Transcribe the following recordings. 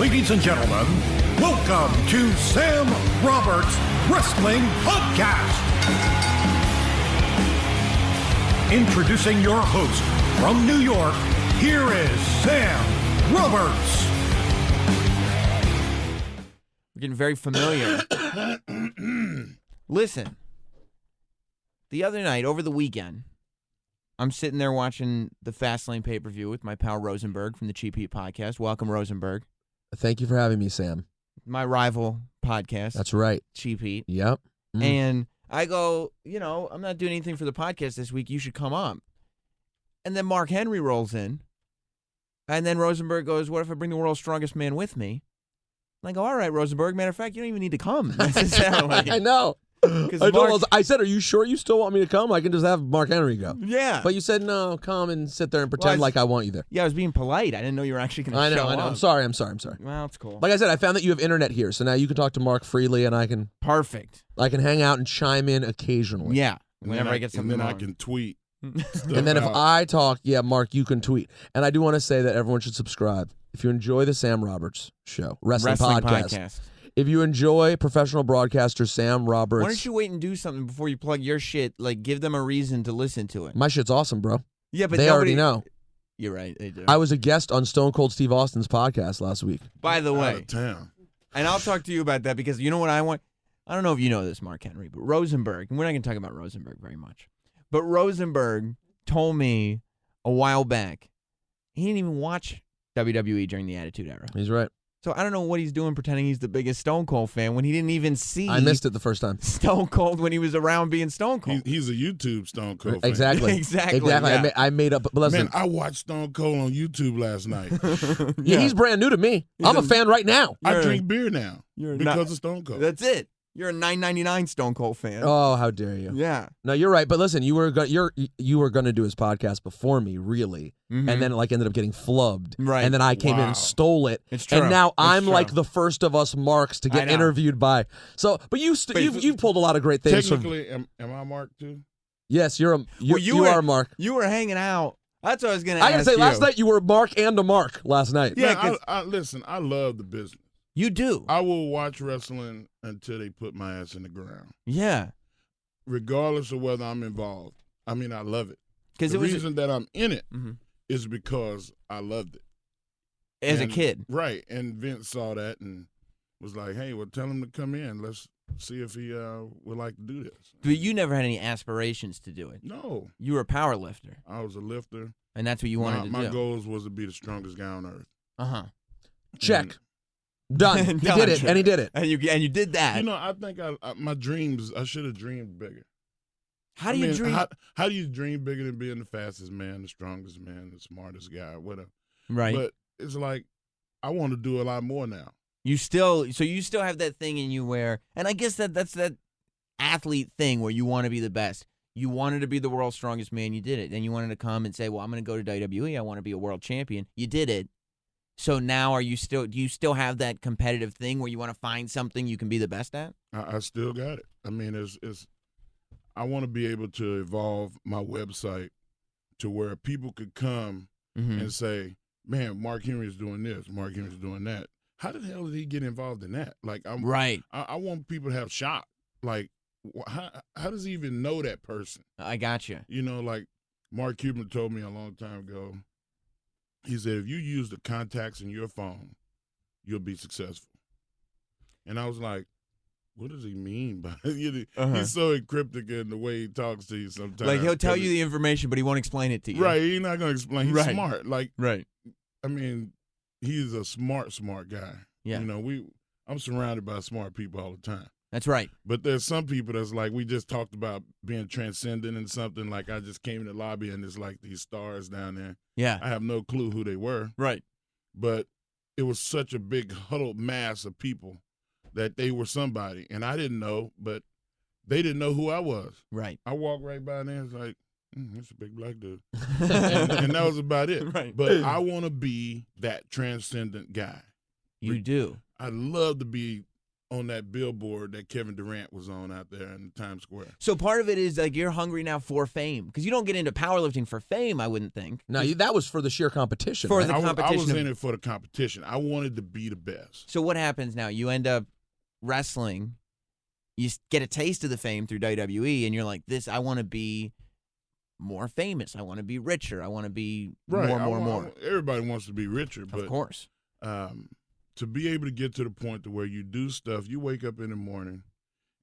Ladies and gentlemen, welcome to Sam Roberts Wrestling Podcast. Introducing your host from New York, here is Sam Roberts. We're getting very familiar. Listen, the other night, over the weekend, I'm sitting there watching the Fastlane pay-per-view with my pal Rosenberg from the Cheap Heat podcast. Welcome, Rosenberg. Thank you for having me, Sam. My rival podcast. That's right. Cheap Heat. Yep. And I go, I'm not doing anything for the podcast this week. You should come up. And then Mark Henry rolls in. And then Rosenberg goes, what if I bring the world's strongest man with me? And I go, all right, Rosenberg. Matter of fact, you don't even need to come necessarily. I know. I said, are you sure you still want me to come? I can just have Mark Henry go. Yeah. But you said, no, come and sit there and pretend like I want you there. Yeah, I was being polite. I didn't know you were actually going to show up. I know. I'm sorry. Well, it's cool. Like I said, I found that you have internet here, so now you can talk to Mark freely, and I can... Perfect. I can hang out and chime in occasionally. Yeah. Whenever I get something and then wrong. I can tweet. And then if I talk, Mark, you can tweet. And I do want to say that everyone should subscribe. If you enjoy the Sam Roberts Show, Wrestling Podcast. If you enjoy professional broadcaster Sam Roberts. Why don't you wait and do something before you plug your shit? Like, give them a reason to listen to it. My shit's awesome, bro. Yeah, but they already know. You're right, they do. I was a guest on Stone Cold Steve Austin's podcast last week. By the way. Out of town. And I'll talk to you about that because you know what I want? I don't know if you know this, Mark Henry, but Rosenberg, and we're not going to talk about Rosenberg very much, but Rosenberg told me a while back he didn't even watch WWE during the Attitude Era. He's right. So I don't know what he's doing pretending he's the biggest Stone Cold fan when he didn't even see. I missed it the first time. Stone Cold when he was around being Stone Cold. He's a YouTube Stone Cold fan. Exactly. Exactly. Yeah. I made up. But listen, Man, I watched Stone Cold on YouTube last night. yeah, he's brand new to me. I'm a fan right now. I drink beer now because of Stone Cold. That's it. You're a $9.99 Stone Cold fan. Oh, how dare you? Yeah. No, you're right. But listen, you were going to do his podcast before me, really, and then ended up getting flubbed. Right. And then I came in and stole it. It's true. And now I'm true. like the first of us Marks to get interviewed by. So, but you've pulled a lot of great things. Technically, am I Mark too? Yes, you are Mark. You were hanging out. That's what I was going to ask you. I got to say, last night you were Mark and a Mark last night. Yeah, listen, I love the business. You do. I will watch wrestling until they put my ass in the ground. Yeah. Regardless of whether I'm involved. I mean, I love it. Because the reason that I'm in it is because I loved it. As a kid. Right. And Vince saw that and was like, hey, well, tell him to come in. Let's see if he would like to do this. But you never had any aspirations to do it. No. You were a power lifter. I was a lifter. And that's what you wanted to do. My goals was to be the strongest guy on earth. Uh-huh. Check. Done. He did it, and he did it. And you did that. You know, I think my dreams, I should have dreamed bigger. How do you dream? How do you dream bigger than being the fastest man, the strongest man, the smartest guy, whatever? Right. But it's like, I want to do a lot more now. You still have that thing in you where, and I guess that's that athlete thing where you want to be the best. You wanted to be the world's strongest man. You did it. Then you wanted to come and say, well, I'm going to go to WWE. I want to be a world champion. You did it. So now do you still have that competitive thing where you want to find something you can be the best at? I still got it. I mean, I want to be able to evolve my website to where people could come and say, man, Mark Henry is doing this. Mark Henry is doing that. How the hell did he get involved in that? Like, I want people to have shock. Like, how does he even know that person? I got you. You know, like Mark Cuban told me a long time ago, he said, if you use the contacts in your phone, you'll be successful. And I was like, what does he mean by it? He's so cryptic in the way he talks to you sometimes. Like, he'll tell you the information, but he won't explain it to you. Right. He's not going to explain. He's smart. Like, right. I mean, he's a smart guy. Yeah. You know, I'm surrounded by smart people all the time. That's right. But there's some people that's like, we just talked about being transcendent and something. Like, I just came in the lobby and there's like these stars down there. Yeah. I have no clue who they were. Right. But it was such a big huddled mass of people that they were somebody. And I didn't know, but they didn't know who I was. Right. I walked right by there and it's like, that's a big black dude. and that was about it. Right. But I want to be that transcendent guy. You do. I love to be on that billboard that Kevin Durant was on out there in Times Square. So part of it is like you're hungry now for fame because you don't get into powerlifting for fame, I wouldn't think. No, that was for the sheer competition. For right? the competition. I was in it for the competition. I wanted to be the best. So what happens now? You end up wrestling. You get a taste of the fame through WWE, and you're like, I want to be more famous. I want to be richer. I want to be more. Everybody wants to be richer. But, of course. To be able to get to the point to where you do stuff, you wake up in the morning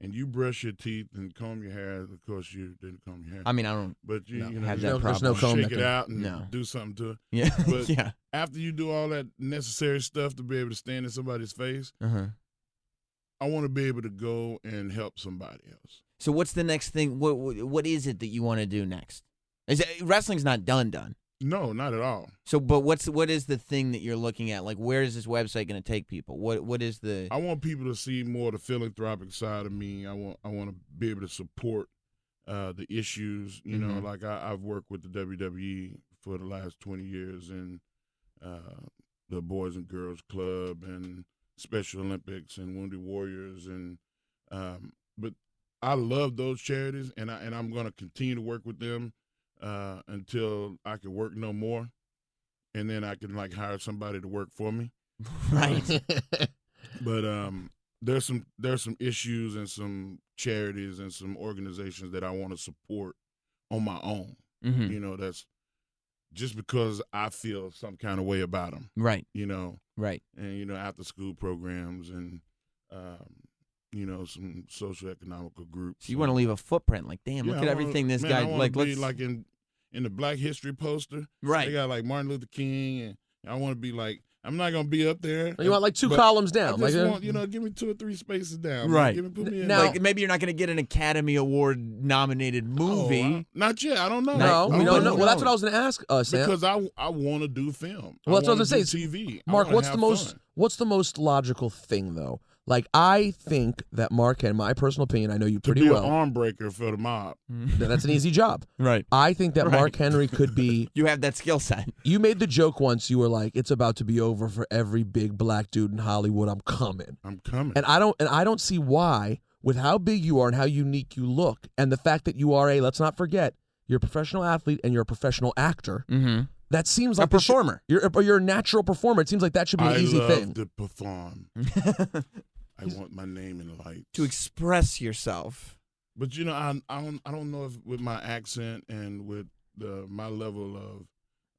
and you brush your teeth and comb your hair. Of course, you didn't comb your hair. I mean, I don't. But you know, have you that problem. There's no comb shake it out and do something to it. Yeah. But yeah. after you do all that necessary stuff to be able to stand in somebody's face, I want to be able to go and help somebody else. So what's the next thing? What is it that you want to do next? Wrestling's not done. No, not at all. So, but what is the thing that you're looking at? Like, where is this website going to take people? What is the? I want people to see more of the philanthropic side of me. I want to be able to support the issues. You know, like I've worked with the WWE for the last 20 years and the Boys and Girls Club and Special Olympics and Wounded Warriors and but I love those charities and I'm going to continue to work with them. Until I can work no more, and then I can like hire somebody to work for me. Right. But there's some issues and some charities and some organizations that I want to support on my own. You know, that's just because I feel some kind of way about them. Right. You know. Right. And you know, after school programs and you know, some socioeconomical groups. So you want to leave a footprint? Like, damn, look at everything this guy like. Let's like in the Black History poster. Right. They got like Martin Luther King, and I want to be like. I'm not gonna be up there. You want like 2 columns down. I just want, you know, give me 2 or 3 spaces down. Right. Put me in Now, like maybe you're not going to get an Academy Award nominated movie. Not yet. I don't know. No, we don't know. know. Well, that's what I was going to ask, Sam. Because I want to do film. Well, that's what I was going to say. TV. Mark, what's the most logical thing though? Like, I think that Mark, in my personal opinion, I know you pretty well. To be an arm breaker for the mob. That's an easy job. Right. I think that Mark Henry could be. You have that skill set. You made the joke once. You were like, "It's about to be over for every big black dude in Hollywood. I'm coming." And I don't see why, with how big you are and how unique you look, and the fact that you are let's not forget, you're a professional athlete and you're a professional actor. That seems like a performer. You're a natural performer. It seems like that should be an easy thing. I love to perform. I want my name in lights. To express yourself. But you know, I don't know if with my accent and with my level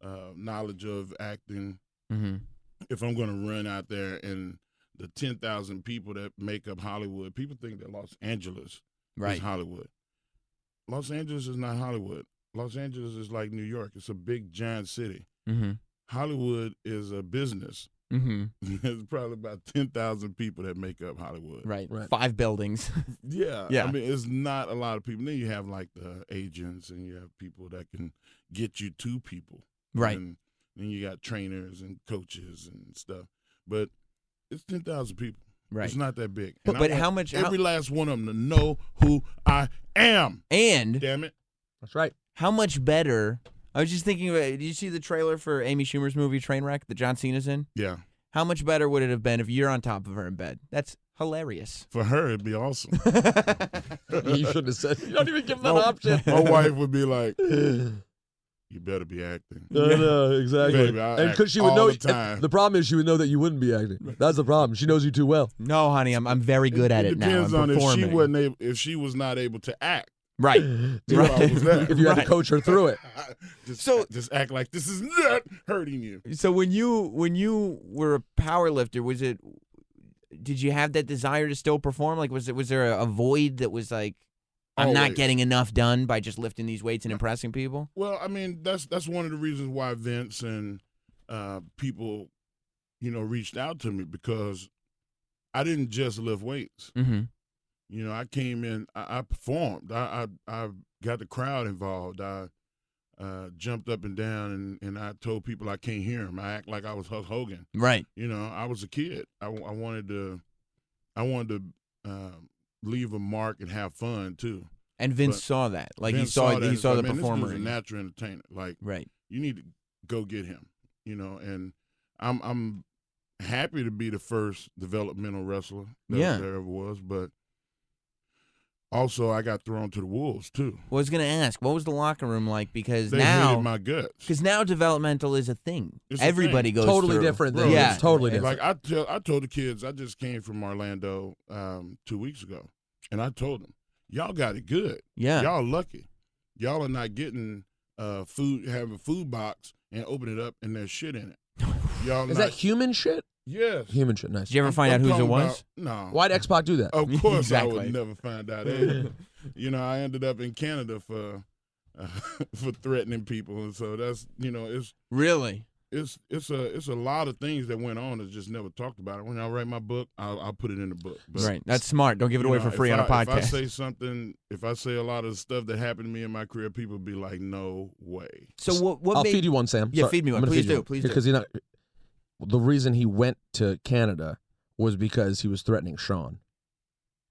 of knowledge of acting, if I'm going to run out there and the 10,000 people that make up Hollywood, people think that Los Angeles is Hollywood. Los Angeles is not Hollywood. Los Angeles is like New York. It's a big, giant city. Hollywood is a business. There's probably about 10,000 people that make up Hollywood. Right. 5 buildings. Yeah. I mean, it's not a lot of people. Then you have like the agents and you have people that can get you to people. Right. And then you got trainers and coaches and stuff. But it's 10,000 people. Right. It's not that big. But how much? Every last one of them to know who I am. And. Damn it. That's right. How much better? I was just thinking, did you see the trailer for Amy Schumer's movie Trainwreck that John Cena's in? Yeah. How much better would it have been if you're on top of her in bed? That's hilarious. For her, it'd be awesome. You shouldn't have said. You don't even give them that option. My wife would be like, "You better be acting." No, exactly. Baby, and because she would know. The problem is she would know that you wouldn't be acting. That's the problem. She knows you too well. No, honey, I'm very good at it now. Depends on if she was not able to act. Right. If you had to coach her through it. just act like this is not hurting you. So when you were a power lifter, did you have that desire to still perform? Like was there a void that was like, I'm not getting enough done by just lifting these weights and impressing people? Well, I mean, that's one of the reasons why Vince and people, reached out to me, because I didn't just lift weights. I came in, I performed. I got the crowd involved. I jumped up and down, and I told people I can't hear them. I act like I was Hulk Hogan. Right. I was a kid. I wanted to leave a mark and have fun too. And Vince saw that. Like Vince he saw the performer. This dude's a natural entertainer. Like, right. You need to go get him. And I'm happy to be the first developmental wrestler that there ever was, but also I got thrown to the wolves too. Well, I was going to ask, what was the locker room like? Because they now hated my guts. Because now developmental is a thing. It's Everybody goes totally through. different. Bro, Yeah, totally different. Like I told the kids, I just came from Orlando 2 weeks ago, and I told them, y'all got it good. Yeah, y'all lucky. Y'all are not getting food, having a food box and open it up and there's shit in it. Y'all is that human shit? Yes. Human shit, nice. Did you ever find out whose it was? No. Why'd X-Pac do that? Of course Exactly. I would never find out. I ended up in Canada for threatening people, and so that's it's really it's a lot of things that went on that's just never talked about. When I write my book, I'll put it in the book. But, right, that's smart. Don't give it away for free on a podcast. If I say a lot of the stuff that happened to me in my career, people be like, "No way." So what? I'll feed you one, Sam. Yeah, Sorry. feed me one. Please do. Because the reason he went to Canada was because he was threatening Shawn.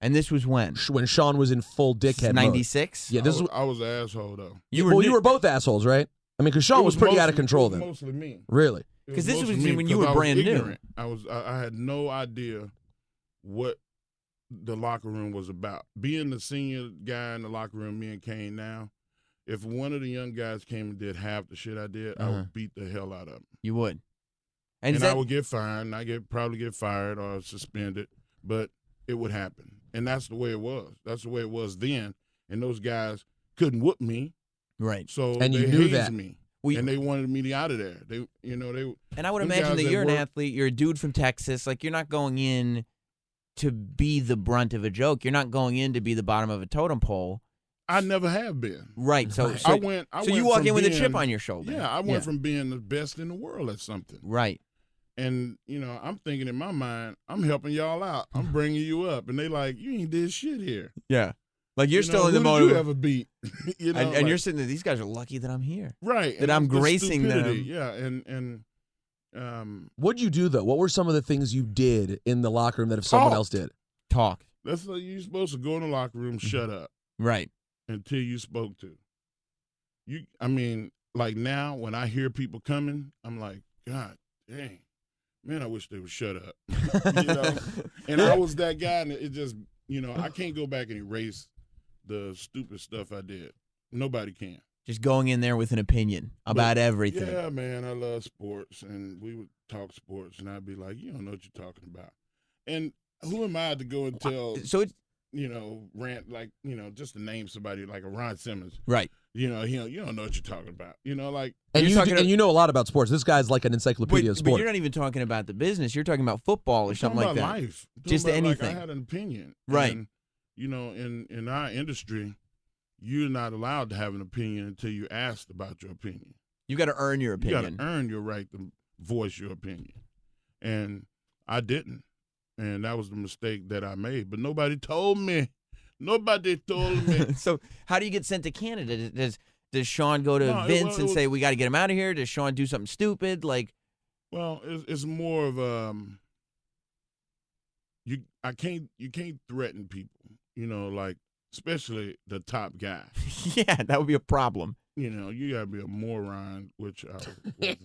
And this was when? When Shawn was in full dickhead 96? Yeah, I was an asshole though. You were both assholes, right? I mean, because Shawn was pretty out of control then. Mostly me. Really? Because this was when you were brand new. I had no idea what the locker room was about. Being the senior guy in the locker room, me and Kane now, if one of the young guys came and did half the shit I did, I would beat the hell out of him. You would. And I would get fined. Probably get fired or suspended, but it would happen. And that's the way it was. That's the way it was then. And those guys couldn't whoop me. Right. So and they you knew hazed that. me. And they wanted me out of there. They. And I would imagine that you're an athlete. You're a dude from Texas. Like, you're not going in to be the brunt of a joke. You're not going in to be the bottom of a totem pole. I never have been. Right. So you walk in with a chip on your shoulder. Yeah, I went from being the best in the world at something. Right. And, I'm thinking in my mind, I'm helping y'all out. I'm bringing you up. And they like, you ain't did shit here. Yeah. Like, you're still in the mode. Who did you ever beat? And you're sitting there, these guys are lucky that I'm here. Right. That I'm gracing them. Yeah. And what'd you do, though? What were some of the things you did in the locker room that if someone else did? Talk. That's like you're supposed to go in the locker room, shut up. Right. Until you spoke to. Like now, when I hear people coming, I'm like, God dang. Man, I wish they would shut up. And I was that guy, and it just, I can't go back and erase the stupid stuff I did. Nobody can. Just going in there with an opinion about everything. Yeah, man, I love sports, and we would talk sports, and I'd be like, you don't know what you're talking about. And who am I to go and tell, rant, like, just to name somebody like a Ron Simmons. Right. You don't know what you're talking about. And you know a lot about sports. This guy's like an encyclopedia of sports. But you're not even talking about the business. You're talking about football or something like that. Life. Just anything. Like I had an opinion. Right. And, in our industry, you're not allowed to have an opinion until you're asked about your opinion. You got to earn your opinion. You got to earn your right to voice your opinion. And I didn't. And that was the mistake that I made. But nobody told me. Nobody told me. So how do you get sent to Canada? Does Shawn go to Vince and say, we got to get him out of here? Does Shawn do something stupid? Like, well, it's more of you can't threaten people. Like especially the top guy. Yeah, that would be a problem. You gotta be a moron, which I was a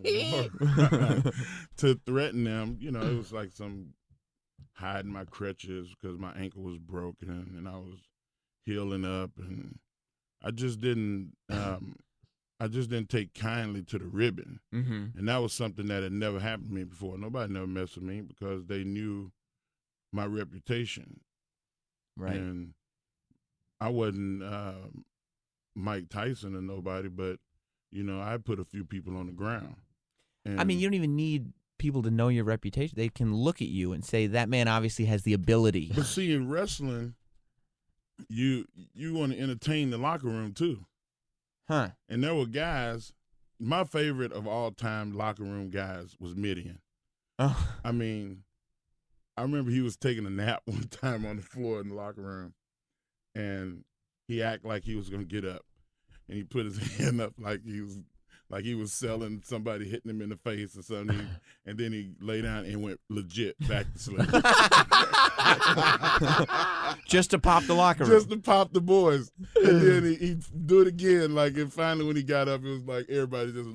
moron, to threaten them. It was like some hiding my crutches because my ankle was broken and I was healing up, and I just didn't take kindly to the ribbon. Mm-hmm. And that was something that had never happened to me before. Nobody never messed with me because they knew my reputation. Right. And I wasn't Mike Tyson or nobody, but I put a few people on the ground. And you don't even need people to know your reputation. They can look at you and say, that man obviously has the ability. But see, in wrestling, you want to entertain the locker room too. Huh. And there were guys, my favorite of all time locker room guys was Midian. Oh. I remember he was taking a nap one time on the floor in the locker room, and he acted like he was going to get up, and he put his hand up like he was selling somebody hitting him in the face or something, and then he lay down and went legit back to sleep. Just to pop the locker room. Just to pop the boys. And then he do it again. And finally when he got up, it was like everybody just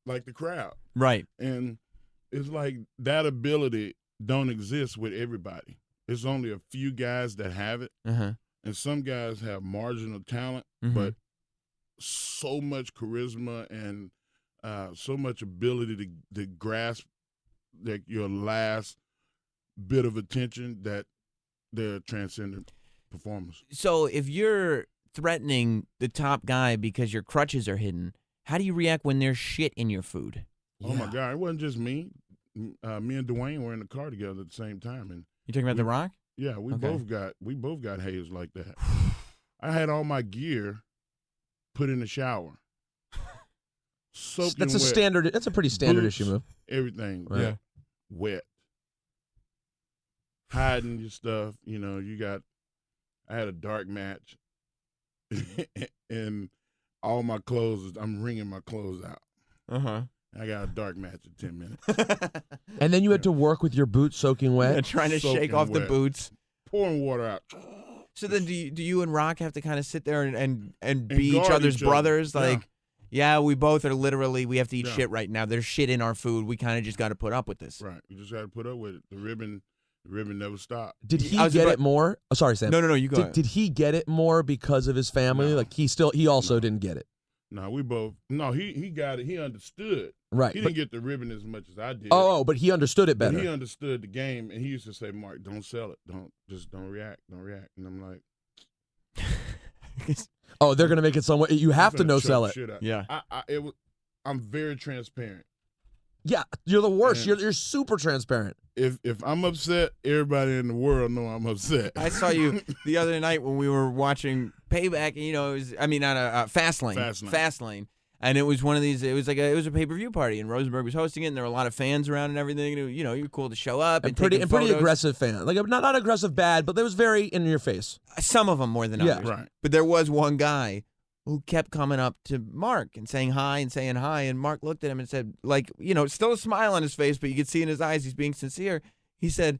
like the crowd. Right. And it's like that ability don't exist with everybody. It's only a few guys that have it, and some guys have marginal talent, but so much charisma and so much ability to grasp your last bit of attention that they're transcendent performers. So if you're threatening the top guy because your crutches are hidden, how do you react when there's shit in your food? Oh my God, it wasn't just me. Me and Dwayne were in the car together at the same time, and You talking about The Rock? yeah, we both got haters like that. I had all my gear put in the shower, soaking That's a wet, standard. That's a pretty standard boots, issue move. Everything, Right. wet, hiding your stuff. I had a dark match, and all my clothes. I'm wringing my clothes out. I got a dark match in 10 minutes. And then you had to work with your boots soaking wet. Yeah, trying to shake Soaking off the wet. boots. Pouring water out. So then, do you and Rock have to kind of sit there and be each guard other's each other. brothers? Yeah. Like, yeah, we both are literally, we have to eat Yeah. shit right now. There's shit in our food. We kind of just got to put up with this. Right. You just got to put up with it. The ribbon never stopped. Did he I was get about- it more? Oh, sorry, Sam. No, you go ahead. Did he get it more because of his family? No. Like he also didn't get it. No, we both. No, he got it. He understood. Right. He didn't get the ribbon as much as I did. But he understood it But better. he understood the game, and he used to say, "Mark, don't sell it. Don't react. And I'm like, Oh, they're gonna make it somewhere. You have to "I'm gonna no choke sell the it. shit out." Yeah. I'm very transparent. Yeah, you're the worst. Yeah. You're super transparent. If I'm upset, everybody in the world know I'm upset. I saw you the other night when we were watching Payback. It was, Fastlane. Fastlane. And it was one of these. It was a pay-per-view party, and Rosenberg was hosting it, and there were a lot of fans around and everything. And you're cool to show up and Pretty taking photos. aggressive fan. Like not aggressive bad, but they was very in your face. Some of them more than Yeah. others. Right. But there was one guy who kept coming up to Mark and saying hi, and Mark looked at him and said, still a smile on his face, but you could see in his eyes he's being sincere. He said,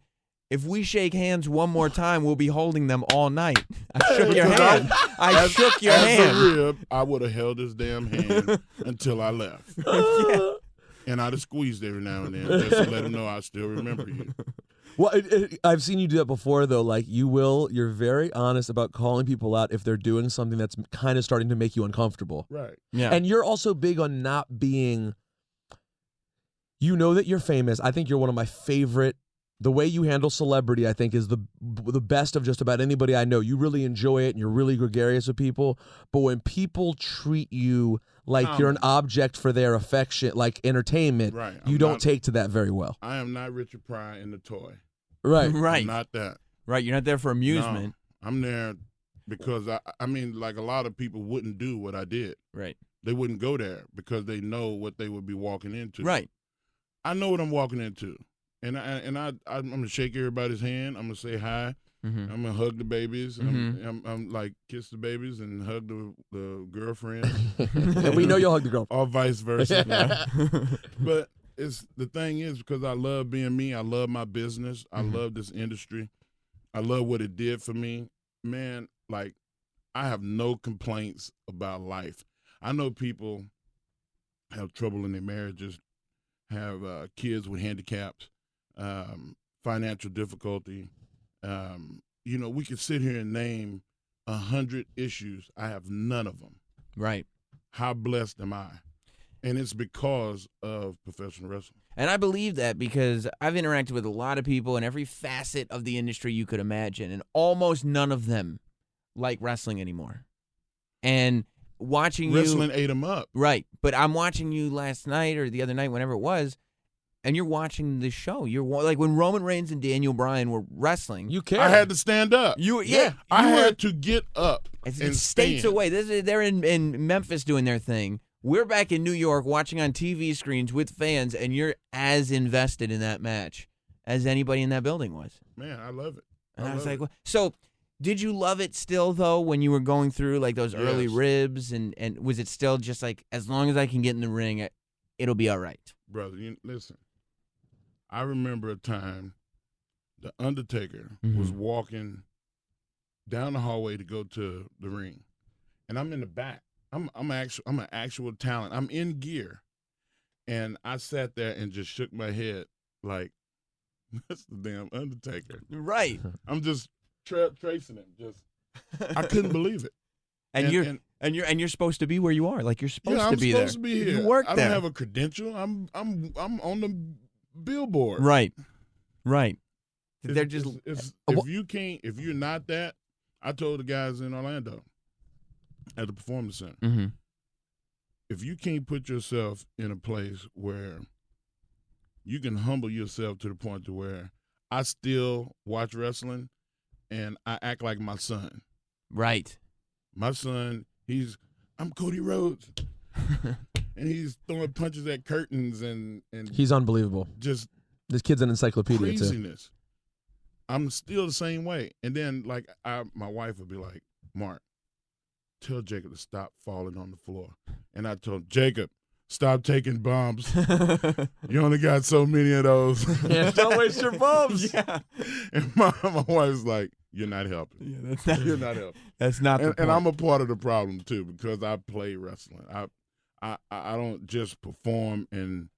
"If we shake hands one more time, we'll be holding them all night." I shook your hand. I shook your As hand. a rib, I would have held his damn hand until I left. Yeah. And I'd have squeezed every now and then just to let him know I still remember you. Well, I've seen you do that before, though. Like you're very honest about calling people out if they're doing something that's kind of starting to make you uncomfortable. Right. Yeah. And you're also big on not being. You know that you're famous. I think you're one of my favorite. The way you handle celebrity, I think, is the best of just about anybody I know. You really enjoy it, and you're really gregarious with people. But when people treat you like you're an object for their affection, like entertainment, Right. you don't take to that very well. I am not Richard Pryor in the toy. Right. Right. I'm not that. Right. You're not there for amusement. No, I'm there because I mean, like a lot of people wouldn't do what I did. Right. They wouldn't go there because they know what they would be walking into. Right. I know what I'm walking into. And I'm gonna shake everybody's hand. I'm gonna say hi. Mm-hmm. I'm gonna hug the babies. I'm like kiss the babies and hug the girlfriend. And we know you'll hug the girl. Or vice versa. Yeah. But the thing is because I love being me. I love my business. I love this industry. I love what it did for me. Man, like I have no complaints about life. I know people have trouble in their marriages, have kids with handicaps. Financial difficulty. We could sit here and name 100 issues. I have none of them. Right. How blessed am I? And it's because of professional wrestling. And I believe that because I've interacted with a lot of people in every facet of the industry you could imagine, and almost none of them like wrestling anymore. And watching Wrestling ate them up. Right. But I'm watching you last night or the other night, whenever it was, and you're watching the show. You're like when Roman Reigns and Daniel Bryan were wrestling. You care. I had to stand up. I had to get up. It's and states stand. away. They're in Memphis doing their thing. We're back in New York watching on TV screens with fans, and you're as invested in that match as anybody in that building was. Man, I love it. And I was love like, it. well, so did you love it still, though, when you were going through like those early Yes. ribs? And was it still just like, as long as I can get in the ring, it'll be all right? Brother, listen. I remember a time the Undertaker Mm-hmm. was walking down the hallway to go to the ring, and I'm in the back. I'm an actual talent. I'm in gear, And I sat there and just shook my head like, that's the damn Undertaker. Right. I'm just tracing him. Just I couldn't believe it. And you're supposed to be where you are. Like you're supposed to be there. I'm supposed to be here. You work there. I don't have a credential. I'm on the billboard. Right. They're just if you're not that, I told the guys in Orlando at the Performance Center, mm-hmm. if you can't put yourself in a place where you can humble yourself to the point to where I still watch wrestling and I act like my son. Right. My son, I'm Cody Rhodes. And he's throwing punches at curtains and he's unbelievable. Just this kid's an encyclopedia. Craziness. I'm still the same way. And then like my wife would be like, Mark, tell Jacob to stop falling on the floor. And I told him, Jacob, stop taking bumps. You only got so many of those. Yeah, don't waste your bumps. Yeah. And my wife's like, you're not helping. Yeah, you're not helping. That's not the point. And I'm a part of the problem too because I play wrestling. I don't just perform and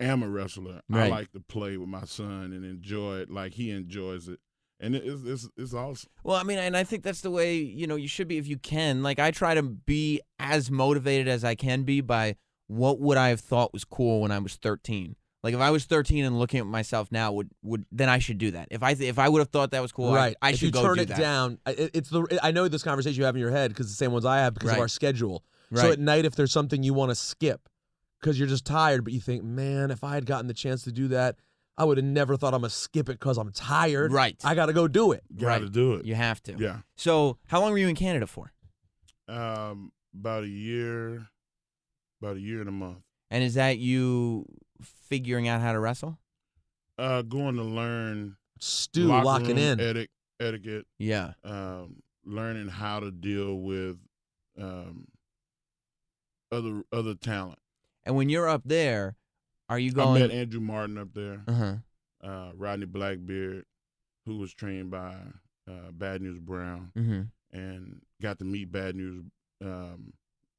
am a wrestler. Right. I like to play with my son and enjoy it like he enjoys it. And it's awesome. Well, I mean, and I think that's the way, you should be if you can. Like, I try to be as motivated as I can be by what would I have thought was cool when I was 13. Like, if I was 13 and looking at myself now, would then I should do that. If I would have thought that was cool, right. I should go do that. If you turn it down, I know this conversation you have in your head because it's the same ones I have because of our schedule. Right. So at night, if there's something you want to skip because you're just tired, but you think, man, if I had gotten the chance to do that, I would have never thought I'm going to skip it because I'm tired. Right. I got to go do it. Got to do it. You have to. Yeah. So how long were you in Canada for? About a year and a month. And is that you figuring out how to wrestle? Going to learn locking in etiquette. Yeah. Learning how to deal with other talent. And when you're up there, are you going? I met Andrew Martin up there. Uh-huh. Rodney Blackbeard, who was trained by Bad News Brown, mm-hmm. and got to meet Bad News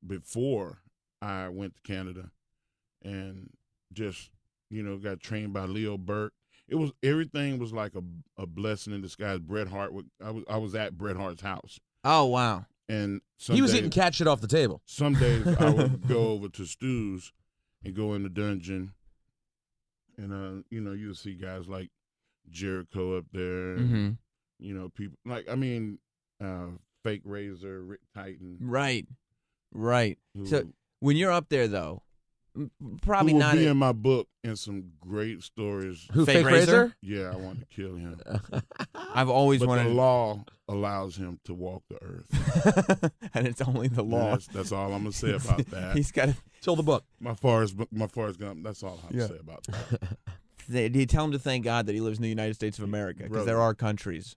before I went to Canada, and just got trained by Leo Burke. Everything was like a blessing in disguise. Bret Hart, I was at Bret Hart's house. Oh wow! And he was eating cat shit off the table. Some days I would go over to Stu's and go in the dungeon, and you'll see guys like Jericho up there, and, mm-hmm. People like Fake Razor, Rick Titan. Right. So when you're up there though, probably who will not be in my book and some great stories. Who, Fake Razor? Yeah, I wanted to kill him. I've always wanted. The law allows him to walk the earth, and it's only the law. That's all I'm gonna say about that. He's got to tell the book. My Forrest Gump. That's all I have to say about that. You tell him to thank God that he lives in the United States of America because there are countries.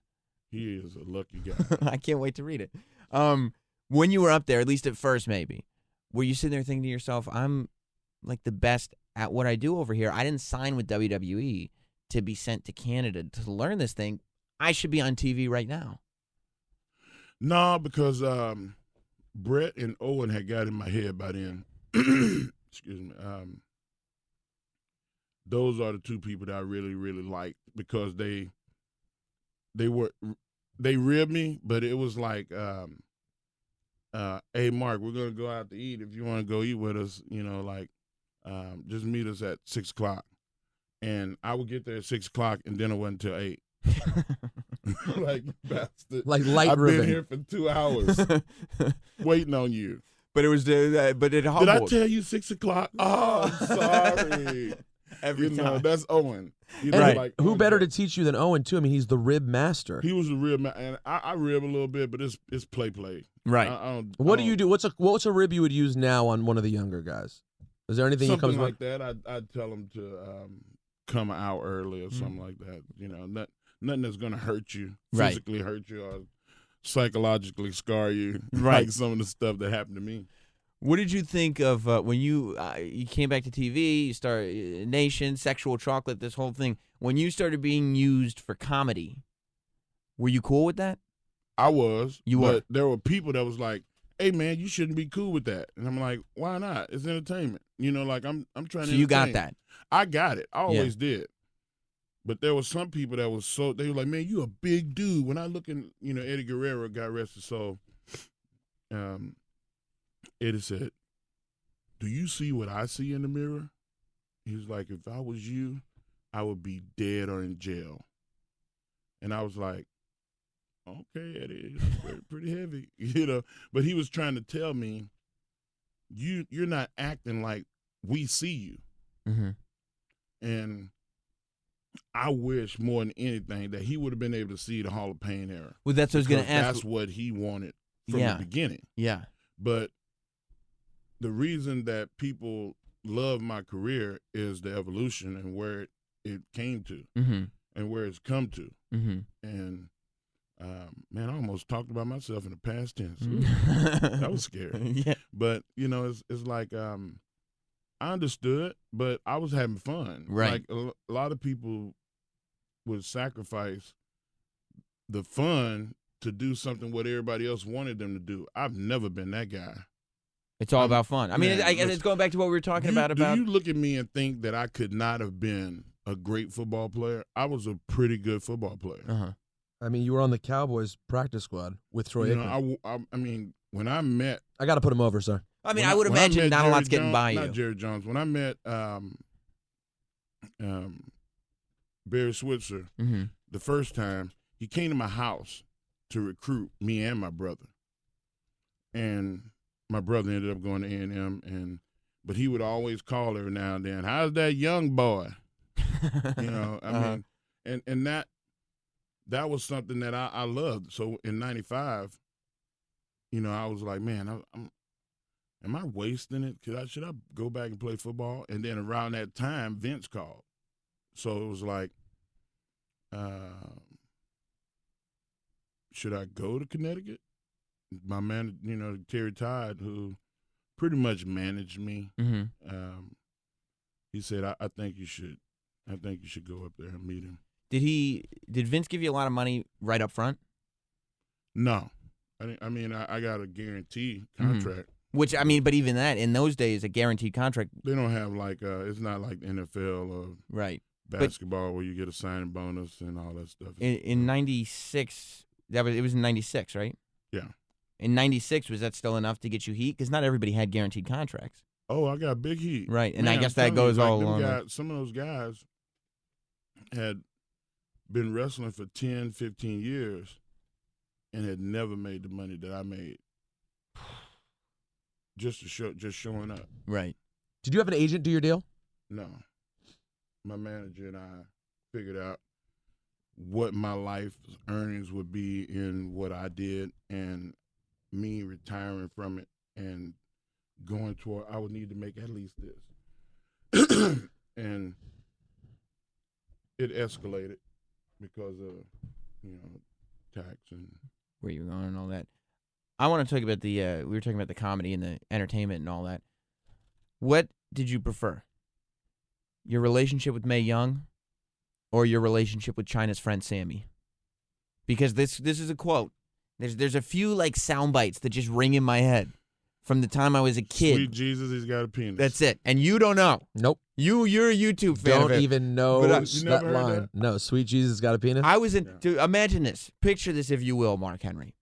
He is a lucky guy. I can't wait to read it. When you were up there, at least at first, maybe, were you sitting there thinking to yourself, "I'm like the best at what I do over here. I didn't sign with WWE to be sent to Canada to learn this thing. I should be on TV right now." No, because Brett and Owen had got in my head by then. Excuse me. Those are the two people that I really, really liked because they ribbed me, but it was like, hey, Mark, we're gonna go out to eat. If you want to go eat with us, just meet us at 6:00. And I would get there at 6:00, and dinner wasn't until 8. Like bastard. Like light I've ribbon. been here for 2 hours waiting on you. But it was but it humbled. Did I tell you 6:00? Oh, I'm sorry. Every time. That's Owen. Right. Like, who better to teach you than Owen too? I mean, he's the rib master. He was the rib master, and I rib a little bit, but it's play. Right. What do you do? What's a rib you would use now on one of the younger guys? Is there anything something you comes like that? I'd tell him to come out early or something like that. Nothing that's gonna hurt you, physically hurt you, or psychologically scar you, like some of the stuff that happened to me. What did you think of when you came back to TV, you started Nation, Sexual Chocolate, this whole thing? When you started being used for comedy, were you cool with that? I was. You were. But there were people that was like, hey man, you shouldn't be cool with that. And I'm like, why not? It's entertainment. You know, like I'm trying to. So you got entertain. that. I got it. I always did. But there was some people that was they were like, man, you a big dude. When I look in, Eddie Guerrero, God rest his soul. Eddie said, do you see what I see in the mirror? He was like, if I was you, I would be dead or in jail. And I was like, okay, Eddie, it's pretty heavy, But he was trying to tell me, you're not acting like we see you. Mm-hmm. And I wish more than anything that he would have been able to see the Hall of Pain era. Well, that's what I was going to ask. That's what he wanted from the beginning. Yeah. But the reason that people love my career is the evolution and where it came to and where it's come to. Mm-hmm. And, man, I almost talked about myself in the past tense. That was scary. Yeah. But, it's like I understood, but I was having fun. Right. Like a lot of people would sacrifice the fun to do something what everybody else wanted them to do. I've never been that guy. It's all about fun. I mean, I guess it's going back to what we were talking about. Do you look at me and think that I could not have been a great football player? I was a pretty good football player. Uh-huh. I mean, you were on the Cowboys practice squad with Troy Aikman. I mean, when I met... I got to put him over, sir. I mean, I would imagine not a lot's getting by you. Not Jerry Jones. When I met Barry Switzer the first time, he came to my house to recruit me and my brother. And my brother ended up going to A&M, but he would always call every now and then, how's that young boy? I mean, and that was something that I loved. So in 95, I was like, man, am I wasting it? Should I go back and play football? And then around that time, Vince called. So it was like, should I go to Connecticut? My man, Terry Todd, who pretty much managed me, he said, I think you should go up there and meet him. Did Vince give you a lot of money right up front? No. I got a guarantee contract. Which, I mean, but even that, in those days, a guaranteed contract. They don't have it's not like the NFL or basketball where you get a signing bonus and all that stuff. In 96, it was in 96, right? Yeah. In 96, was that still enough to get you heat? Because not everybody had guaranteed contracts. Oh, I got big heat. Right, and man, I guess that goes all along. Some of those guys had been wrestling for 10, 15 years and had never made the money that I made. Just showing up. Right. Did you have an agent do your deal? No. My manager and I figured out what my life earnings would be in what I did, and me retiring from it and going toward, I would need to make at least this. And it escalated because of, tax and where you were going and all that. I want to talk about we were talking about the comedy and the entertainment and all that. What did you prefer? Your relationship with Mae Young or your relationship with China's friend Sammi? Because this is a quote. There's a few like sound bites that just ring in my head from the time I was a kid. Sweet Jesus, he's got a penis. That's it. And you don't know. Nope. You're a YouTube fan. Don't even know that line. That? No, Sweet Jesus got a penis. I was imagine this. Picture this, if you will, Mark Henry.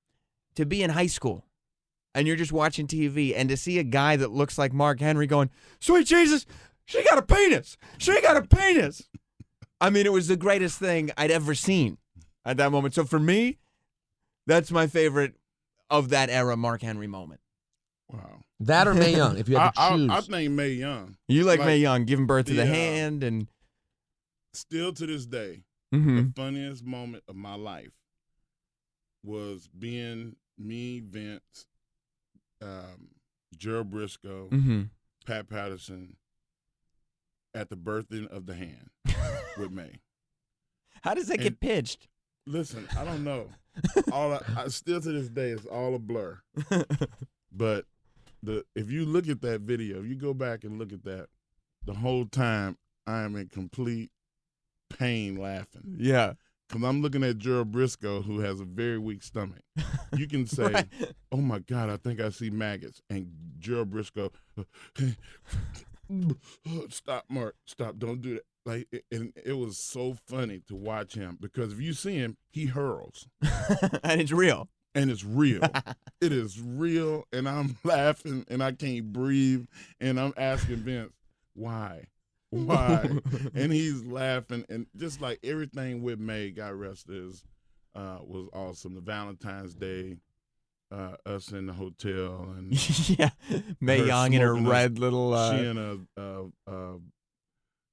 To be in high school and you're just watching TV and to see a guy that looks like Mark Henry going, sweet Jesus, she got a penis. She got a penis. I mean, it was the greatest thing I'd ever seen at that moment. So for me, that's my favorite of that era Mark Henry moment. Wow. That or Mae Young, if you had to choose. I think Mae Young. You like Mae Young, giving birth to the hand and... Still to this day, the funniest moment of my life was being me, Vince, Gerald Briscoe, Pat Patterson at the birthing of the hand with Mae. How does that get pitched? Listen, I don't know. Still to this day, it's all a blur. But if you look at that video, you go back and look at that, the whole time I am in complete pain laughing. Yeah. because I'm looking at Gerald Briscoe, who has a very weak stomach. You can say, Right. "Oh my God, I think I see maggots," and Gerald Briscoe, stop, Mark, stop, don't do that. Like, and it was so funny to watch him because if you see him, he hurls, And it's real. and it's real. It is real, and I'm laughing, and I can't breathe, and I'm asking Vince, why? And he's laughing, and just like everything with Mae, God rest his, was awesome. The Valentine's Day, us in the hotel, and Yeah. Mae Young in her smoking red little. she in a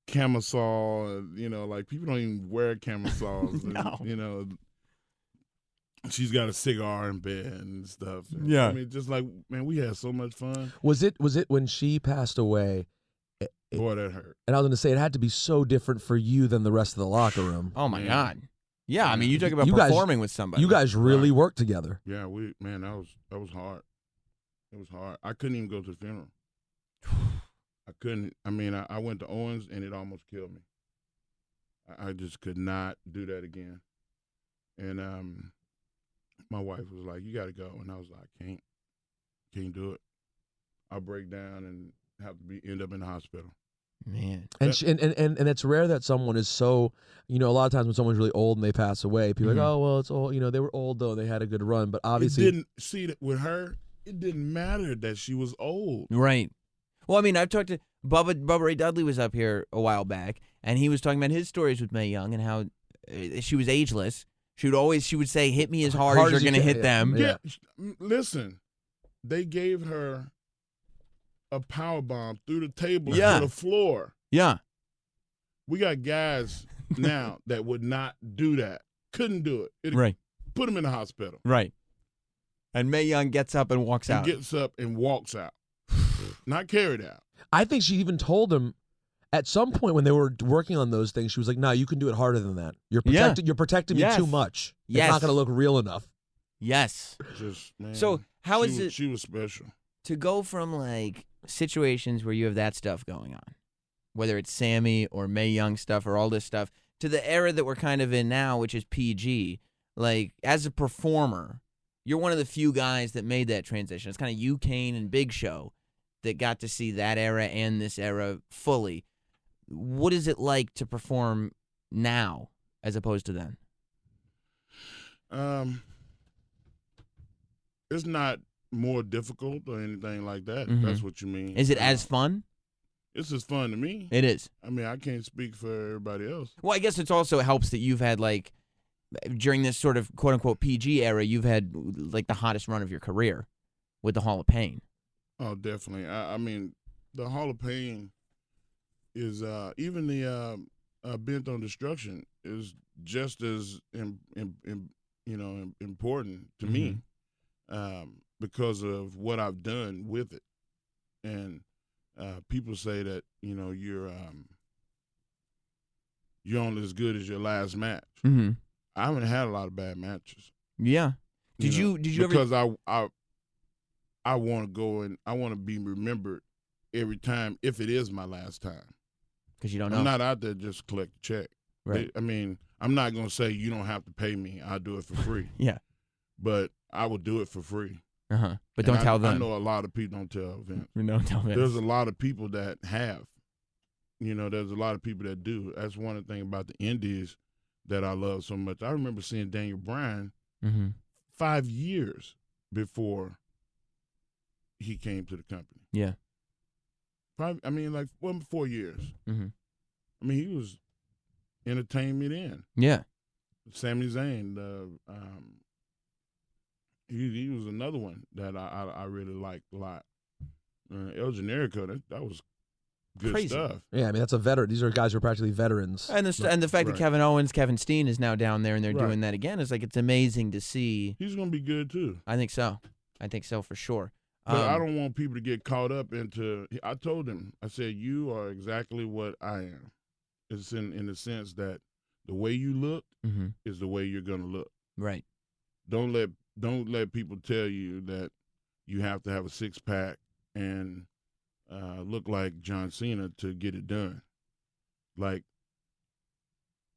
camisole, like people don't even wear camisoles. No. And, she's got a cigar in bed and stuff. And, Yeah. I mean, just like, man, we had so much fun. Was it when she passed away? Boy, that hurt. And I was going to say, it had to be so different for you than the rest of the locker room. Oh my Man. God. Yeah, I mean, you talk about You guys- performing with somebody. You guys really worked together. Yeah, that was hard. It was hard. I couldn't even go to the funeral. I couldn't. I mean, I went to Owens, and it almost killed me. I just could not do that again. And my wife was like, "You got to go," and I was like, "Can't do it. I'll break down and have to end up in the hospital." Man. And and it's rare that someone is so, a lot of times when someone's really old and they pass away, people are like, oh, well, it's old. They were old, though. They had a good run. But obviously. It didn't, see, that with her, it didn't matter that she was old. Right. Well, I mean, I've talked to Bubba Ray Dudley was up here a while back, and he was talking about his stories with Mae Young and how she was ageless. She would say, hit me as hard as you're going to hit them. Yeah. Listen, they gave her a power bomb through the table Yeah. to the floor. Yeah. We got guys now that would not do that. Couldn't do it. It'd Right. Put them in the hospital. Right. And Mae Young gets up and walks And out. gets up and walks out. Not carried out. I think she even told him at some point when they were working on those things, she was like, no, you can do it harder than that. You're protecting me too much. Yes. It's not going to look real enough. Yes. Just, man. So how is it She was special. to go from like situations where you have that stuff going on, whether it's Sammi or Mae Young stuff or all this stuff, to the era that we're kind of in now, which is PG. Like, as a performer, you're one of the few guys that made that transition. It's kind of you, Kane, and Big Show that got to see that era and this era fully. What is it like to perform now as opposed to then? It's not more difficult or anything like that. Mhm. That's what you mean. Is it as fun? It's as fun to me. It is. I mean, I can't speak for everybody else. Well, I guess it also helps that you've had, like, during this sort of quote-unquote PG era, you've had, like, the hottest run of your career with the Hall of Pain. Oh, definitely. I mean, the Hall of Pain is even the Bent on Destruction is just as important to me because of what I've done with it. And people say that you're only as good as your last match. Mm-hmm. I haven't had a lot of bad matches. Yeah. Did you ever? Because I want to go and I want to be remembered every time if it is my last time. Because you don't know. I'm not out there just to collect a check. Right. I mean, I'm not going to say you don't have to pay me. I'll do it for free. Yeah. But I will do it for free. Uh-huh. But And don't tell them. I know a lot of people don't tell Vince. Don't tell them. There's a lot of people that have. There's a lot of people that do. That's one of the things about the indies that I love so much. I remember seeing Daniel Bryan 5 years before he came to the company. Yeah. Probably, I mean, like 4 years. Mm-hmm. I mean, he was entertained me then. Yeah. Sami Zayn, he was another one that I really liked a lot. El Generico, that was good Crazy. stuff. Yeah, I mean, that's a veteran. These are guys who are practically veterans. And the fact that Kevin Steen is now down there and they're Right. doing that again is like, it's amazing to see. He's gonna be good too. I think so for sure. But I don't want people to get caught up into. I told him, I said, you are exactly what I am. It's in the sense that the way you look is the way you're gonna look. Right. Don't let people tell you that you have to have a 6-pack and look like John Cena to get it done. Like,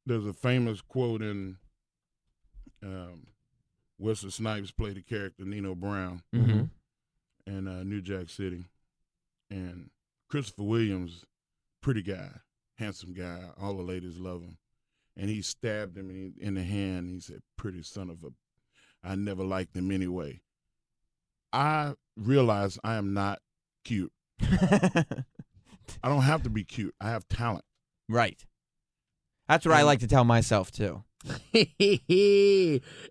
there's a famous quote in Wesley Snipes played the character Nino Brown Mm-hmm. in New Jack City. And Christopher Williams, pretty guy, handsome guy. All the ladies love him. And he stabbed him in the hand. He said, "Pretty son of a, I never liked him anyway." I realized I am not cute. I don't have to be cute. I have talent. Right. That's what I like to tell myself, too.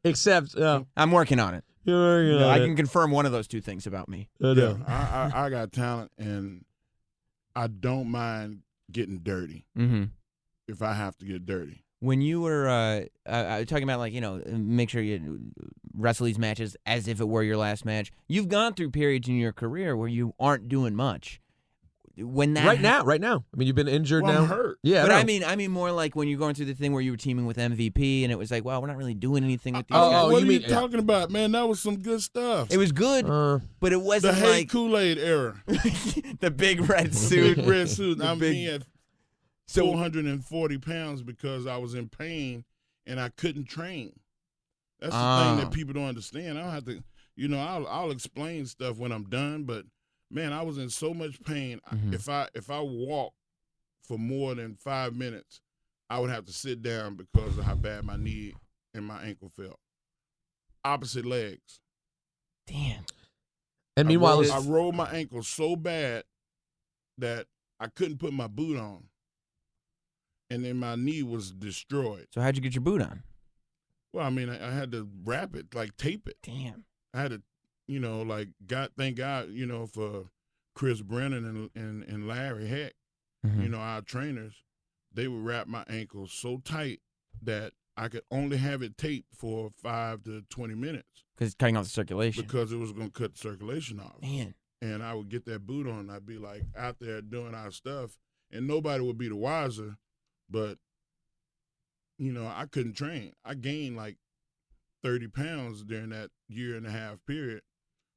Except, I'm working on it. I can confirm one of those two things about me. Yeah, I got talent, and I don't mind getting dirty if I have to get dirty. When you were talking about, like, make sure you wrestle these matches as if it were your last match, you've gone through periods in your career where you aren't doing much. When that right now. I mean, you've been injured now. I'm hurt. Yeah, but I mean more like when you're going through the thing where you were teaming with MVP, and it was like, well, we're not really doing anything with these guys. What are you talking about, man? That was some good stuff. It was good, but it wasn't the like Kool-Aid era. the big red suit. Big red suit. I mean, at 440 pounds because I was in pain and I couldn't train. That's the thing that people don't understand. I don't have to, I'll explain stuff when I'm done, but man, I was in so much pain. If I walk for more than 5 minutes, I would have to sit down because of how bad my knee and my ankle felt. Opposite legs. Damn. And meanwhile, I rolled my ankle so bad that I couldn't put my boot on. And then my knee was destroyed. So how'd you get your boot on? Well, I mean, I had to wrap it, like tape it. Damn. I had to, thank God, for Chris Brennan and Larry Heck, our trainers, they would wrap my ankles so tight that I could only have it taped for 5 to 20 minutes. Because it's cutting off the circulation. Because it was going to cut the circulation off. Man. And I would get that boot on, and I'd be like out there doing our stuff, and nobody would be the wiser, but, I couldn't train. I gained like 30 pounds during that 1.5 year period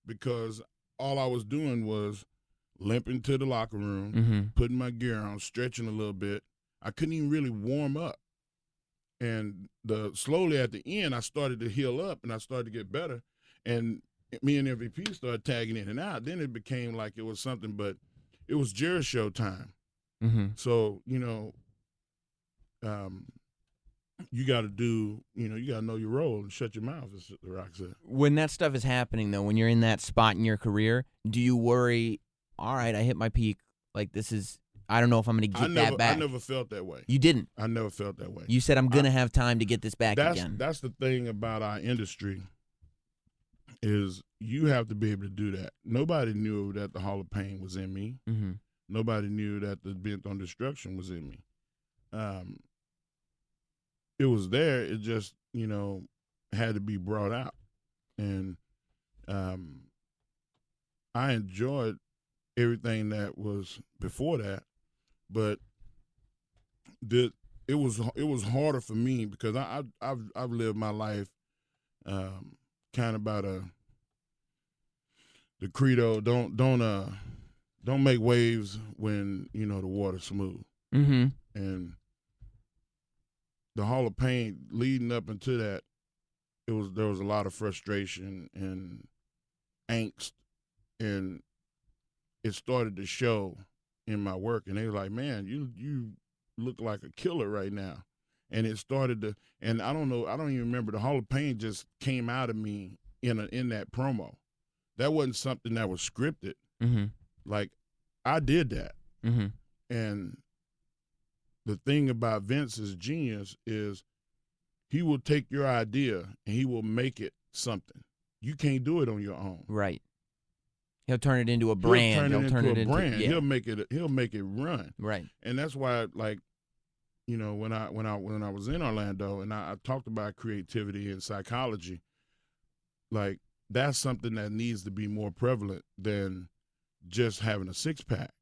because all I was doing was limping to the locker room, putting my gear on, stretching a little bit. I couldn't even really warm up. And slowly at the end, I started to heal up and I started to get better. And me and MVP started tagging in and out. Then it became like it was something, but it was Jerry show time. So, you got to do, you got to know your role and shut your mouth, as The Rock said. When that stuff is happening, though, when you're in that spot in your career, do you worry, all right, I hit my peak, like this is, I don't know if I'm going to get that back? I never felt that way. You didn't? I never felt that way. You said, I'm going to have time to get this back again. That's the thing about our industry is you have to be able to do that. Nobody knew that the Hall of Pain was in me. Nobody knew that the Bent on Destruction was in me. It was there. It just, had to be brought out. And I enjoyed everything that was before that, but it was harder for me because I've lived my life kind of by the credo, don't make waves when the water's smooth. And the Hall of Pain leading up into that, there was a lot of frustration and angst, and it started to show in my work. And they were like, "Man, you look like a killer right now." And it started to, and I don't even remember. The Hall of Pain just came out of me in that promo. That wasn't something that was scripted. Like I did that, and the thing about Vince's genius is he will take your idea and he will make it something. You can't do it on your own. Right. He'll turn it into a brand. He'll turn it into a brand. Yeah. He'll make it run. Right. And that's why, like, when I was in Orlando and I talked about creativity and psychology, like that's something that needs to be more prevalent than just having a 6-pack.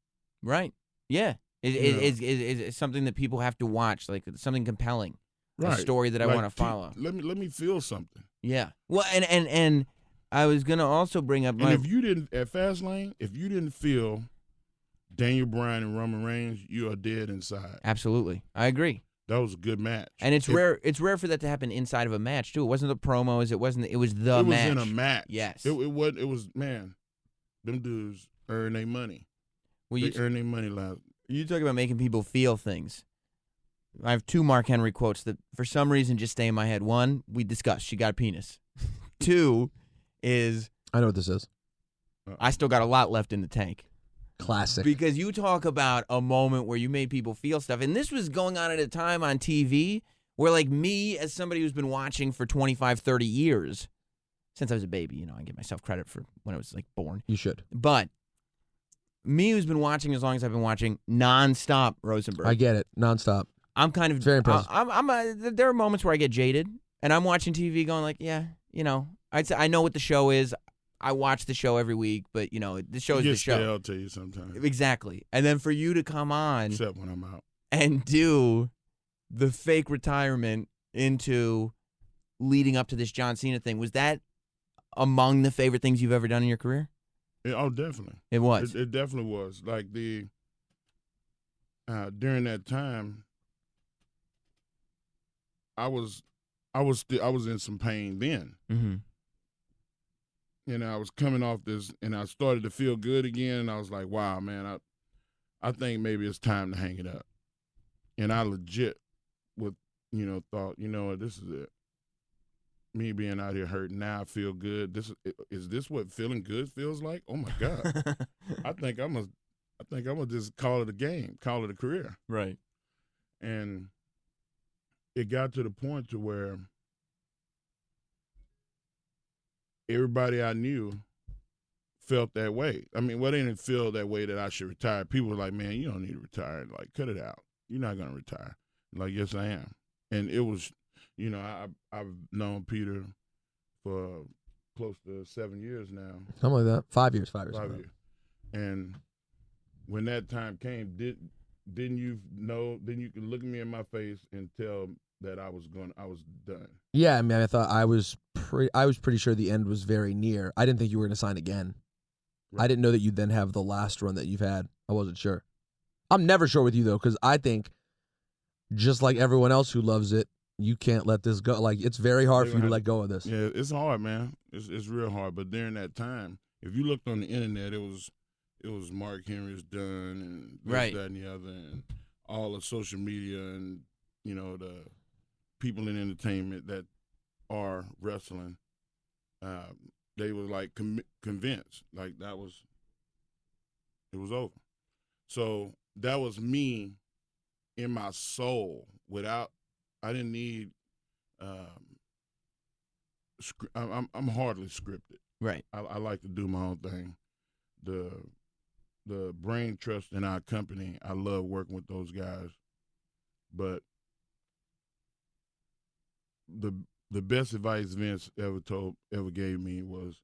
Right. Yeah. It's something that people have to watch, like something compelling, right. A story that I want to follow. Let me feel something. Yeah. Well, and I was gonna also bring up. And if you didn't at Fastlane, if you didn't feel Daniel Bryan and Roman Reigns, you are dead inside. Absolutely, I agree. That was a good match. And it's rare. It's rare for that to happen inside of a match too. It wasn't the promos. It wasn't. It was the match. It was in a match. Yes. It was man. Them dudes earn their money. They earn their money loud. You talk about making people feel things. I have 2 Mark Henry quotes that for some reason just stay in my head. 1, we discussed. She got a penis. 2 is I know what this is. I still got a lot left in the tank. Classic. Because you talk about a moment where you made people feel stuff. And this was going on at a time on TV where, like, me, as somebody who's been watching for 25, 30 years, since I was a baby, I give myself credit for when I was, like, born. You should. But me, who's been watching as long as I've been watching, nonstop Rosenberg. I get it. Nonstop. I'm kind of very impressive. There are moments where I get jaded, and I'm watching TV going like, yeah, I'd say I know what the show is. I watch the show every week, but the show is the show. Stale to you sometimes. Exactly. And then for you to come on, except when I'm out, and do the fake retirement into leading up to this John Cena thing, was that among the favorite things you've ever done in your career? Oh, definitely. It was. It definitely was. Like during that time, I was in some pain then. Mm-hmm. I was coming off this, and I started to feel good again. And I was like, "Wow, man, I think maybe it's time to hang it up." And I legit, thought, this is it. Me being out here hurting now, I feel good. Is this what feeling good feels like? Oh my God! I think I'm gonna just call it a game, call it a career. Right. And it got to the point to where everybody I knew felt that way. I mean, they didn't feel that way that I should retire. People were like, "Man, you don't need to retire. Like, cut it out. You're not gonna retire." Like, yes, I am. And it was, I've known Peter for close to 7 years now. Something like that. 5 years. 5 years. 5 years. And when that time came, didn't you could look at me in my face and tell that I was done. Yeah, I mean, I thought I was pretty sure the end was very near. I didn't think you were going to sign again. Right. I didn't know that you'd then have the last run that you've had. I wasn't sure. I'm never sure with you though, because I think just like everyone else who loves it, you can't let this go. Like, it's very hard for you to let go of this. Yeah, it's hard, man. It's real hard. But during that time, if you looked on the internet, it was Mark Henry's done and this, right, that, and the other, and all of social media and the people in entertainment that are wrestling, they were like convinced, like it was over. So that was me in my soul. I didn't need. I'm hardly scripted. Right. I like to do my own thing. The brain trust in our company, I love working with those guys, but the best advice Vince ever gave me was,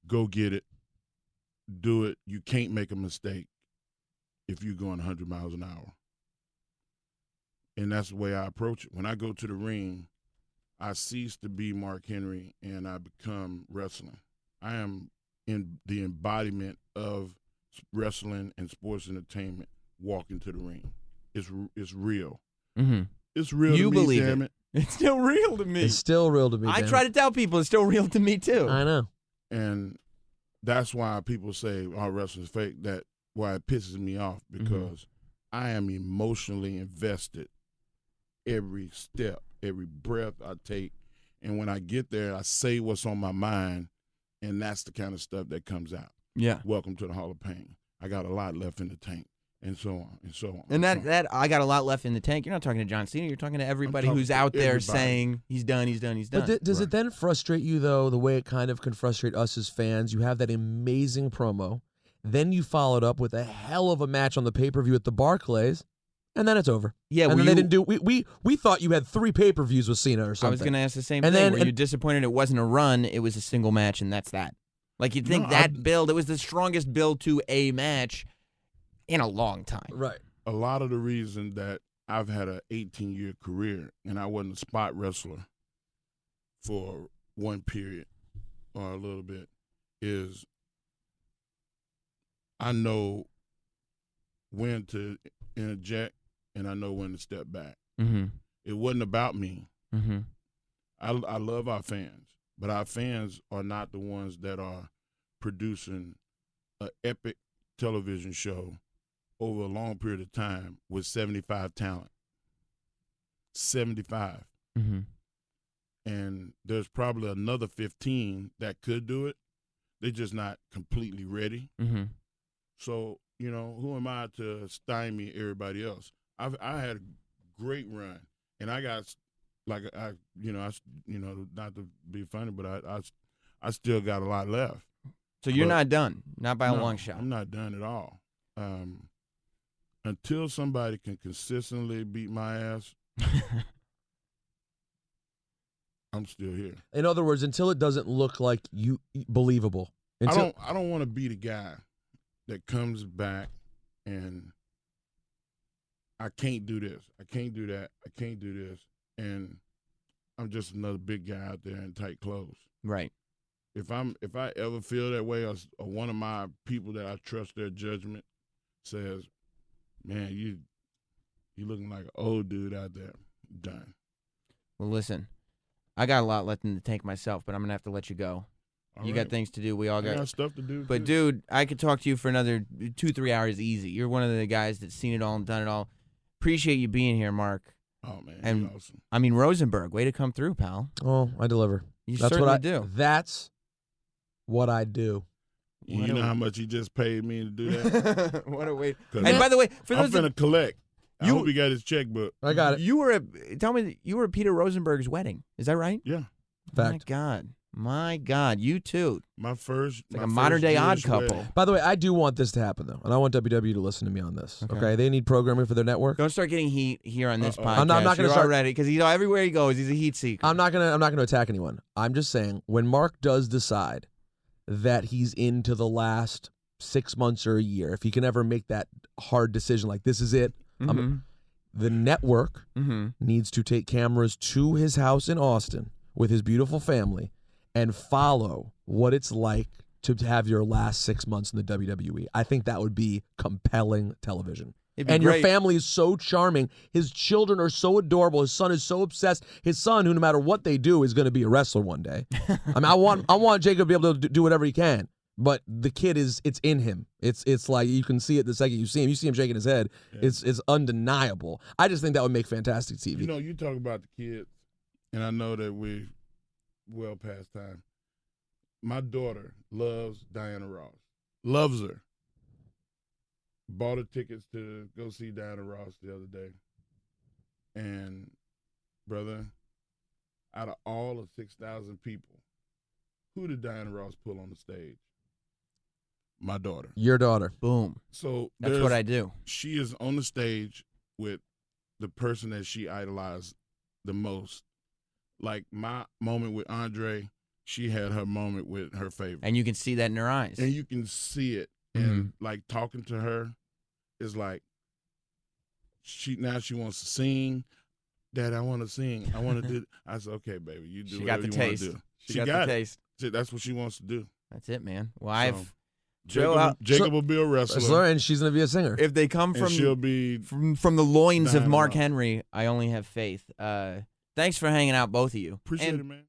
go get it, do it. You can't make a mistake if you're going 100 miles an hour. And that's the way I approach it. When I go to the ring, I cease to be Mark Henry and I become wrestling. I am in the embodiment of wrestling and sports entertainment walking to the ring. It's real. Mm-hmm. It's real you to me, believe damn it. It's still real to me. It's still real to me. I try to tell people it's still real to me too. I know. And that's why people say, "Oh, wrestling's fake." Why it pisses me off, because I am emotionally invested every step, every breath I take. And when I get there, I say what's on my mind, and that's the kind of stuff that comes out. Yeah. Welcome to the Hall of Pain. I got a lot left in the tank, and so on, and so on. And that I got a lot left in the tank. You're not talking to John Cena. You're talking to everybody who's out there saying he's done. But does it then frustrate you, though, the way it kind of can frustrate us as fans? You have that amazing promo. Then you followed up with a hell of a match on the pay-per-view at the Barclays, and then it's over. Yeah, and then they didn't do. We thought you had 3 pay-per-views with Cena or something. I was going to ask the same thing. Were you disappointed it wasn't a run? It was a single match, and that's that. Like, you'd think build, it was the strongest build to a match in a long time. Right. A lot of the reason that I've had an 18-year career and I wasn't a spot wrestler for one period or a little bit is I know when to interject and I know when to step back. Mm-hmm. It wasn't about me. Mm-hmm. I love our fans, but our fans are not the ones that are producing an epic television show over a long period of time with 75 talent. 75. Mm-hmm. And there's probably another 15 that could do it. They're just not completely ready. Mm-hmm. So, who am I to stymie everybody else? I had a great run, and I got not to be funny, but I still got a lot left. So you're not done, not by a long shot. I'm not done at all. Until somebody can consistently beat my ass, I'm still here. In other words, until it doesn't look like you believable. I don't want to be the guy that comes back and I can't do this, I can't do that, I can't do this, and I'm just another big guy out there in tight clothes. Right. If I ever feel that way, or one of my people that I trust their judgment says, "Man, you looking like an old dude out there," done. Well, listen, I got a lot left in the tank myself, but I'm gonna have to let you go. You got things to do. We all got stuff to do. But dude, I could talk to you for another 2-3 hours easy. You're one of the guys that's seen it all and done it all. Appreciate you being here, Mark. Oh man, and you're awesome. I mean, Rosenberg, way to come through, pal. Oh, I deliver. That's certainly what I do. That's what I do. You know how much he just paid me to do that? What a way. And by the way, for those I'm finna collect. I hope he got his checkbook. I got it. You were tell me, you were at Peter Rosenberg's wedding. Is that right? Yeah. Fact. My God, you too. My first, it's like a modern day odd couple. Wedding. By the way, I do want this to happen though, and I want WWE to listen to me on this. Okay, they need programming for their network. Don't start getting heat here on this podcast. I'm not going to start already because everywhere he goes, he's a heat seeker. I'm not going to attack anyone. I'm just saying when Mark does decide that he's into the last 6 months or a year, if he can ever make that hard decision, like this is it, the network needs to take cameras to his house in Austin with his beautiful family and follow what it's like to have your last 6 months in the WWE. I think that would be compelling television. And your family is so charming. His children are so adorable. His son is so obsessed. His son, who no matter what they do, is going to be a wrestler one day. I mean, I want Jacob to be able to do whatever he can. But the kid it's in him. It's like you can see it the second you see him. You see him shaking his head. Yeah. It's undeniable. I just think that would make fantastic TV. You talk about the kids, and I know that we're well past time. My daughter loves Diana Ross. Loves her. Bought her tickets to go see Diana Ross the other day. And, brother, out of all of 6,000 people, who did Diana Ross pull on the stage? My daughter. Your daughter. Boom. So that's what I do. She is on the stage with the person that she idolized the most. Like my moment with Andre, she had her moment with her favorite. And you can see that in her eyes. And you can see it. And like talking to her is like she wants to sing. Dad, I want to sing. I want to do. I said, okay, baby, you do whatever you want to do. She got the taste. That's what she wants to do. That's it, man. Well, Jacob will be a wrestler, and she's going to be a singer. If they come from, she'll be from the loins of Mark Henry, I only have faith. Thanks for hanging out, both of you. Appreciate it, man.